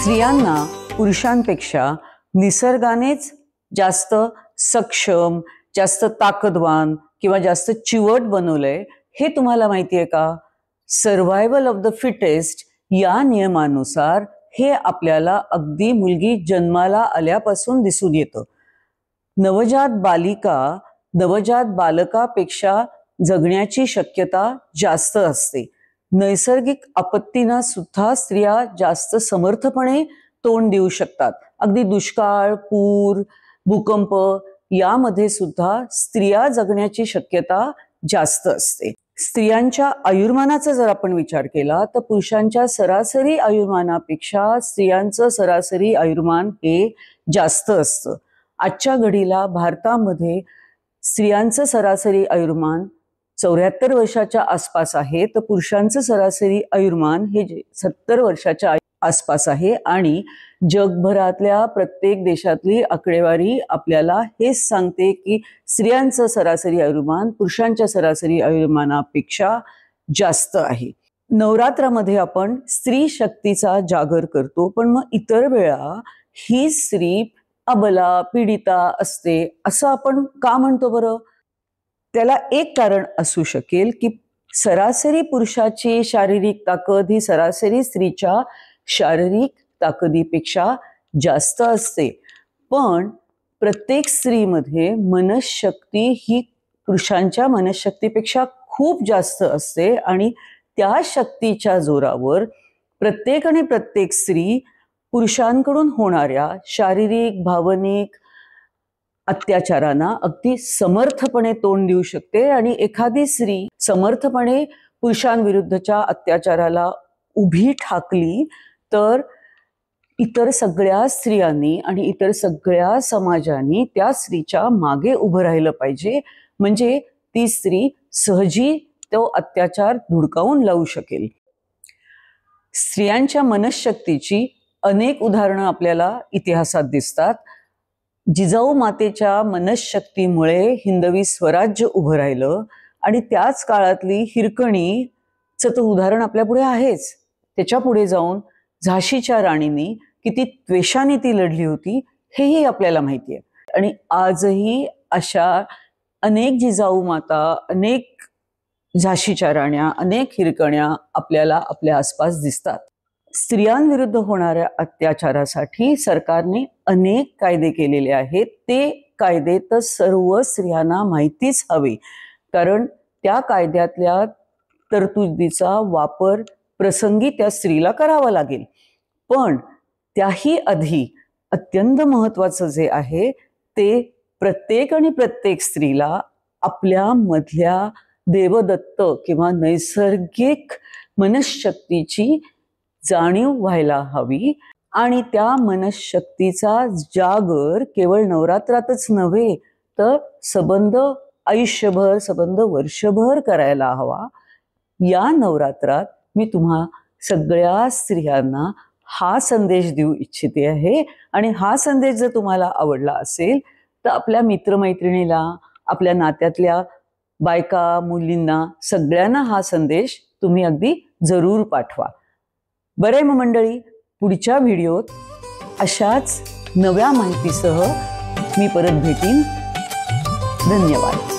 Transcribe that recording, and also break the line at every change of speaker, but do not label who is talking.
स्त्रियांना पुरुषांपेक्षा निसर्गानेच जास्त सक्षम, जास्त ताकदवान किंवा जास्त चिवट बनवलंय हे तुम्हाला माहितीये का? सर्व्हायव्हल ऑफ द फिटेस्ट या नियमानुसार हे आपल्याला अगदी मुलगी जन्माला आल्यापासून दिसून येतं. नवजात बालिका नवजात बालकापेक्षा जगण्याची शक्यता जास्त असते. नैसर्गिक आपत्तींना सुद्धा स्त्रिया जास्त समर्थपणे तोंड देऊ शकतात. अगदी दुष्काळ, पूर, भूकंप यामध्ये सुद्धा स्त्रिया जगण्याची शक्यता जास्त असते. स्त्रियांच्या आयुर्मानाचा जर आपण विचार केला तर पुरुषांच्या सरासरी आयुर्मानापेक्षा स्त्रियांचं सरासरी आयुर्मान हे जास्त असतं. आजच्या घडीला भारतामध्ये स्त्रियांचं सरासरी आयुर्मान 74 वर्षाच्या आसपास आहे, तर पुरुषांचं सरासरी आयुर्मान हे 70 वर्षाच्या आसपास आहे. आणि जगभरातल्या प्रत्येक देशातली आकडेवारी आपल्याला हेच सांगते की स्त्रियांचं सरासरी आयुर्मान पुरुषांच्या सरासरी आयुर्मानापेक्षा जास्त आहे. नवरात्रामध्ये आपण स्त्री शक्तीचा जागर करतो, पण मग इतर वेळा ही स्त्री अबला, पीडिता असते असं आपण का म्हणतो बरं? त्याला एक कारण असू शकेल की सरासरी पुरुषाची शारीरिक ताकद ही सरासरी स्त्रीच्या शारीरिक ताकदीपेक्षा जास्त असते. पण प्रत्येक स्त्रीमध्ये मनशक्ती ही पुरुषांच्या मनशक्तीपेक्षा खूप जास्त असते आणि त्या शक्तीच्या जोरावर प्रत्येक स्त्री पुरुषांकडून होणाऱ्या शारीरिक, भावनिक अत्याचारांना अगदी समर्थपणे तोंड देऊ शकते. आणि एखादी स्त्री समर्थपणे पुरुषांविरुद्धच्या अत्याचाराला उभी ठाकली तर इतर सगळ्या स्त्रियांनी आणि इतर सगळ्या समाजांनी त्या स्त्रीच्या मागे उभं राहिलं पाहिजे, म्हणजे ती स्त्री सहजी तो अत्याचार धुडकावून लावू शकेल. स्त्रियांच्या मनशक्तीची अनेक उदाहरणं आपल्याला इतिहासात दिसतात. जिजाऊ मातेच्या मनशक्तीमुळे हिंदवी स्वराज्य उभं राहिलं आणि त्याच काळातली हिरकणीचं तर उदाहरण आपल्या पुढे आहेच. त्याच्या पुढे जाऊन झाशीच्या राणींनी किती त्वेषाने ती लढली होती हेही आपल्याला माहिती आहे. आणि आजही अशा अनेक जिजाऊ माता, अनेक झाशीच्या राण्या, अनेक हिरकण्या आपल्याला आपल्या आसपास दिसतात. स्त्रियांविरुद्ध होणाऱ्या अत्याचारासाठी सरकारने अनेक कायदे केलेले आहेत. ते कायदे तर सर्व स्त्रियांना माहितीच हवे, कारण त्या कायद्यातल्या तरतुदीचा वापर प्रसंगी त्या स्त्रीला करावा लागेल. पण त्याही आधी अत्यंत महत्त्वाचं जे आहे ते प्रत्येक स्त्रीला आपल्या मधल्या देवदत्त किंवा नैसर्गिक मनशक्तीची जाणीव व्हायला हवी. आणि त्या मनशक्तीचा जागर केवळ नवरात्रातच नव्हे तर संबंध आयुष्यभर, संबंध वर्षभर करायला हवा. या नवरात्रात मी तुम्हा सगळ्या स्त्रियांना हा संदेश देऊ इच्छिते आहे. आणि हा संदेश जर तुम्हाला आवडला असेल तर आपल्या मित्रमैत्रिणीला, आपल्या नात्यातल्या बायका, मुलींना सगळ्यांना हा संदेश तुम्ही अगदी जरूर पाठवा. बरं मग मंडळी, पुढच्या व्हिडिओत अशाच नव्या माहितीसह मी परत भेटीन. धन्यवाद.